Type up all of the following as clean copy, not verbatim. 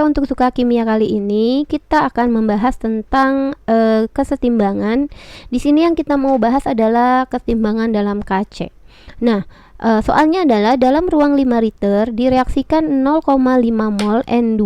untuk suka kimia kali ini kita akan membahas tentang kesetimbangan. Di sini yang kita mau bahas adalah kesetimbangan dalam KC. Nah, soalnya adalah dalam ruang 5 liter direaksikan 0,5 mol N2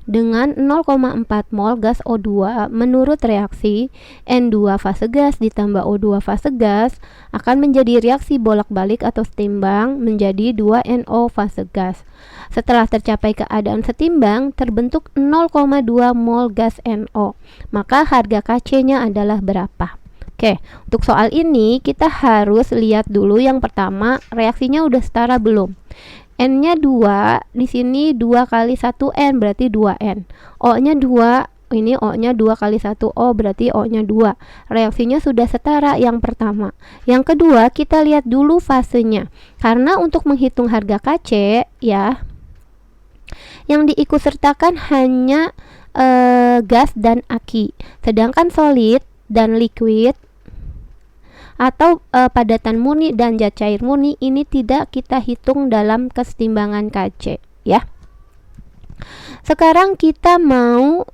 dengan 0,4 mol gas O2. Menurut reaksi, N2 fase gas ditambah O2 fase gas akan menjadi reaksi bolak-balik atau setimbang menjadi 2NO fase gas. Setelah tercapai keadaan setimbang, terbentuk 0,2 mol gas NO. Maka harga KC-nya adalah berapa? Oke, untuk soal ini kita harus lihat dulu yang pertama, reaksinya udah setara belum? N-nya 2, di sini 2 kali 1N berarti 2N. O-nya 2, ini O-nya 2 kali 1O berarti O-nya 2. Reaksinya sudah setara yang pertama. Yang kedua, kita lihat dulu fasenya. Karena untuk menghitung harga KC, ya, yang diikutsertakan hanya gas dan aki. Sedangkan solid dan liquid atau padatan murni dan zat cair murni ini tidak kita hitung dalam kesetimbangan KC, ya. Sekarang kita mau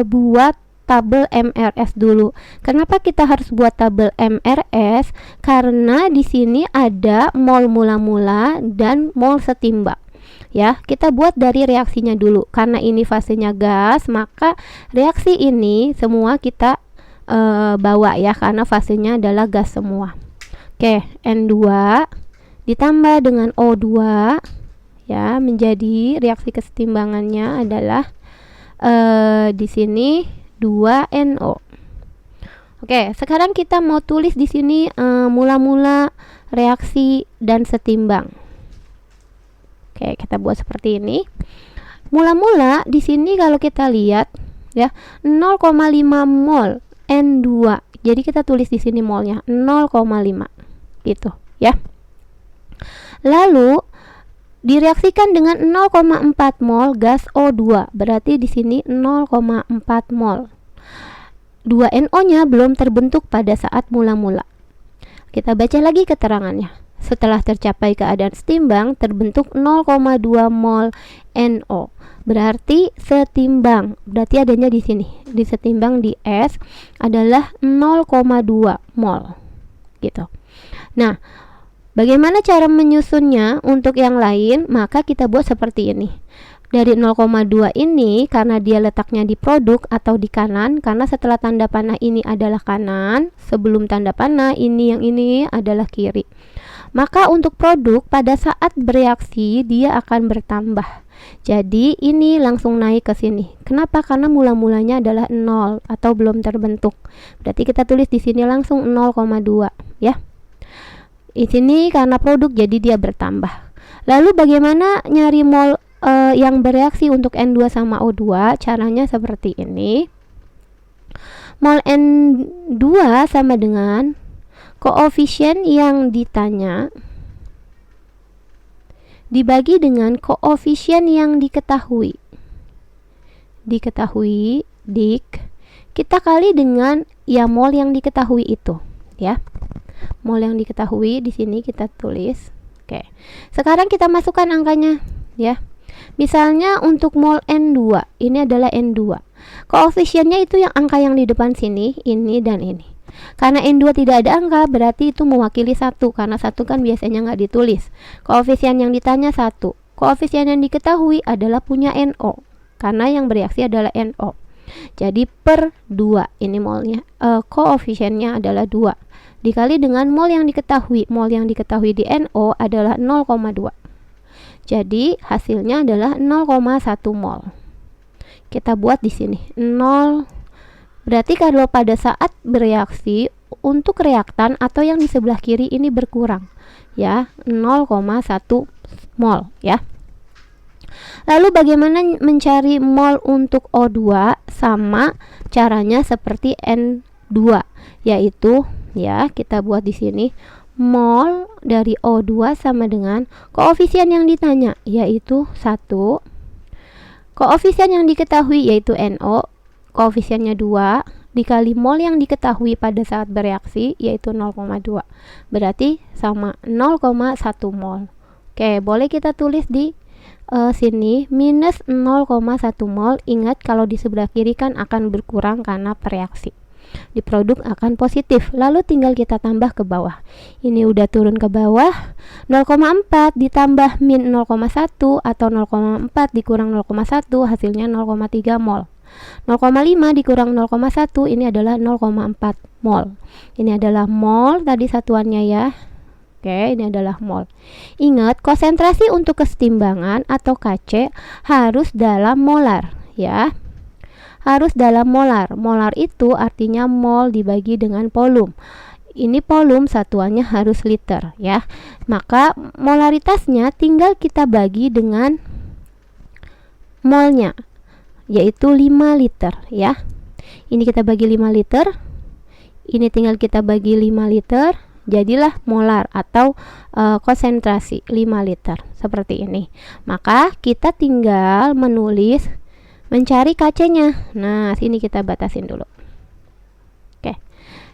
buat tabel MRS dulu. Kenapa kita harus buat tabel MRS? Karena di sini ada mol mula-mula dan mol setimbang. Ya, kita buat dari reaksinya dulu. Karena ini fasenya gas, maka reaksi ini semua kita bawa ya, karena fasenya adalah gas semua. Oke, N2 ditambah dengan O2 ya, menjadi reaksi kesetimbangannya adalah di sini 2NO. Oke, sekarang kita mau tulis di sini mula-mula reaksi dan setimbang. Oke, kita buat seperti ini. Mula-mula di sini kalau kita lihat ya, 0,5 mol N2. Jadi kita tulis di sini molnya 0,5 gitu ya. Lalu direaksikan dengan 0,4 mol gas O2. Berarti di sini 0,4 mol. 2NO-nya belum terbentuk pada saat mula-mula. Kita baca lagi keterangannya. Setelah tercapai keadaan setimbang, terbentuk 0,2 mol NO. Berarti setimbang. Berarti adanya di sini. Di setimbang di S adalah 0,2 mol. Gitu. Nah, bagaimana cara menyusunnya untuk yang lain? Maka kita buat seperti ini. Dari 0,2 ini karena dia letaknya di produk atau di kanan, karena setelah tanda panah ini adalah kanan, sebelum tanda panah yang ini adalah kiri. Maka untuk produk pada saat bereaksi dia akan bertambah. Jadi ini langsung naik ke sini. Kenapa? Karena mula-mulanya adalah 0 atau belum terbentuk. Berarti kita tulis di sini langsung 0,2 ya. Di sini karena produk jadi dia bertambah. Lalu bagaimana nyari mol yang bereaksi untuk N2 sama O2? Caranya seperti ini. Mol N2 sama dengan koefisien yang ditanya dibagi dengan koefisien yang diketahui. Diketahui dik, kita kali dengan ya mol yang diketahui itu, ya. Mol yang diketahui di sini kita tulis. Oke. Sekarang kita masukkan angkanya, ya. Misalnya untuk mol N2, ini adalah N2. Koefisiennya itu yang angka yang di depan sini, ini dan ini. Karena N2 tidak ada angka, berarti itu mewakili 1. Karena 1 kan biasanya nggak ditulis. Koefisien yang ditanya 1. Koefisien yang diketahui adalah punya NO. Karena yang bereaksi adalah NO. Jadi per 2. Ini molnya. Koefisiennya adalah 2. Dikali dengan mol yang diketahui. Mol yang diketahui di NO adalah 0,2. Jadi hasilnya adalah 0,1 mol. Kita buat di sini 0. Berarti kalau pada saat bereaksi untuk reaktan atau yang di sebelah kiri ini berkurang ya, 0,1 mol ya. Lalu bagaimana mencari mol untuk O2? Sama caranya seperti N2, yaitu ya kita buat di sini mol dari O2 sama dengan koefisien yang ditanya yaitu 1. Koefisien yang diketahui yaitu NO, koefisiennya 2 dikali mol yang diketahui pada saat bereaksi yaitu 0,2. Berarti sama 0,1 mol. Oke, boleh kita tulis di sini minus 0,1 mol. Ingat kalau di sebelah kiri kan akan berkurang karena bereaksi. Di produk akan positif. Lalu tinggal kita tambah ke bawah. Ini udah turun ke bawah. 0,4 ditambah min 0,1 atau 0,4 dikurang 0,1 hasilnya 0,3 mol. 0,5 dikurang 0,1 ini adalah 0,4 mol. Ini adalah mol tadi satuannya ya. Oke, ini adalah mol. Ingat, konsentrasi untuk kesetimbangan atau Kc harus dalam molar ya. Harus dalam molar. Molar itu artinya mol dibagi dengan volum. Ini volum satuannya harus liter ya. Maka molaritasnya tinggal kita bagi dengan molnya, yaitu 5 liter ya. Ini kita bagi 5 liter. Ini tinggal kita bagi 5 liter. Jadilah molar atau konsentrasi 5 liter seperti ini. Maka kita tinggal mencari Kc-nya. Nah, sini kita batasin dulu. Oke.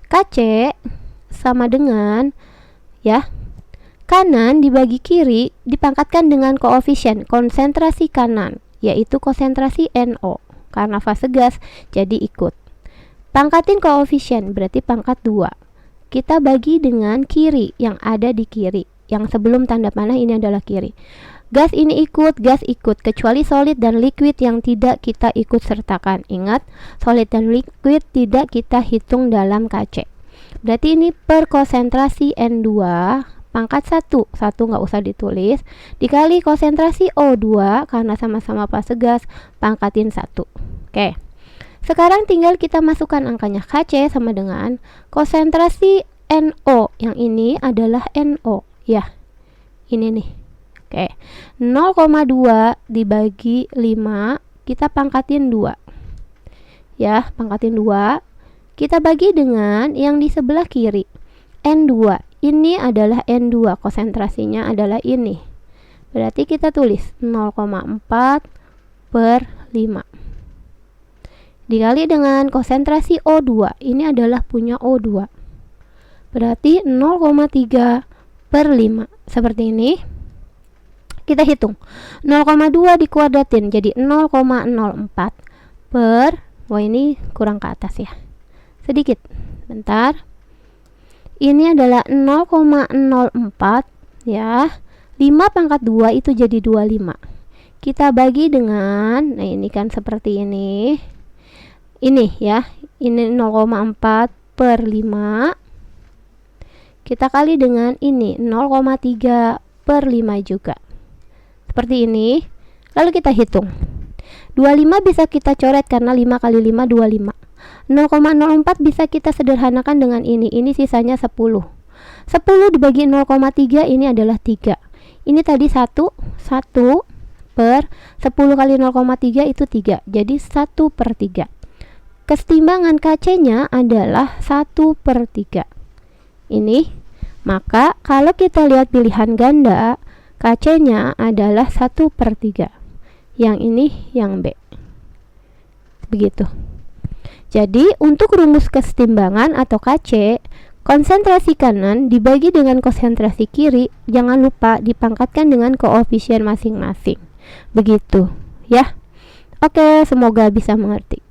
Kc sama dengan ya, kanan dibagi kiri dipangkatkan dengan koefisien konsentrasi kanan, yaitu konsentrasi NO. Karena fase gas jadi ikut. Pangkatin koefisien berarti pangkat 2. Kita bagi dengan kiri yang ada di kiri. Yang sebelum tanda panah ini adalah kiri. Gas ini ikut, gas ikut, kecuali solid dan liquid yang tidak kita ikut sertakan. Ingat, solid dan liquid tidak kita hitung dalam Kc. Berarti ini per konsentrasi N2 pangkat 1 nggak usah ditulis, dikali konsentrasi O2 karena sama-sama fase gas, pangkatin 1. Oke. Sekarang tinggal kita masukkan angkanya. Kc sama dengan konsentrasi NO. Yang ini adalah NO ya. Ini nih. Oke. 0,2 dibagi 5 kita pangkatin 2. Ya, pangkatin 2. Kita bagi dengan yang di sebelah kiri. N2. Ini adalah N2, konsentrasinya adalah ini. Berarti kita tulis 0,4 per 5. Dikali dengan konsentrasi O2, ini adalah punya O2. Berarti 0,3 per 5. Seperti ini. Kita hitung. 0,2 dikuadratin jadi 0,04 per, wah ini kurang ke atas ya. Sedikit. Bentar. Ini adalah 0,04 ya. 5 pangkat 2 itu jadi 25. Kita bagi dengan, nah ini kan seperti ini. Ini ya, ini 0,4 per 5. Kita kali dengan ini 0,3 per 5 juga. Seperti ini. Lalu kita hitung. 25 bisa kita coret karena 5 kali 5 25. 0,04 bisa kita sederhanakan dengan ini. Ini sisanya 10. 10 dibagi 0,3 ini adalah 3. Ini tadi 1 per 10 kali 0,3 itu 3. Jadi 1 per 3. Kesetimbangan Kc-nya adalah 1 per 3. Ini, maka kalau kita lihat pilihan ganda, Kc-nya adalah 1 per 3. Yang ini yang B. Begitu. Jadi, untuk rumus kesetimbangan atau Kc, konsentrasi kanan dibagi dengan konsentrasi kiri, jangan lupa dipangkatkan dengan koefisien masing-masing. Begitu, ya. Oke, semoga bisa mengerti.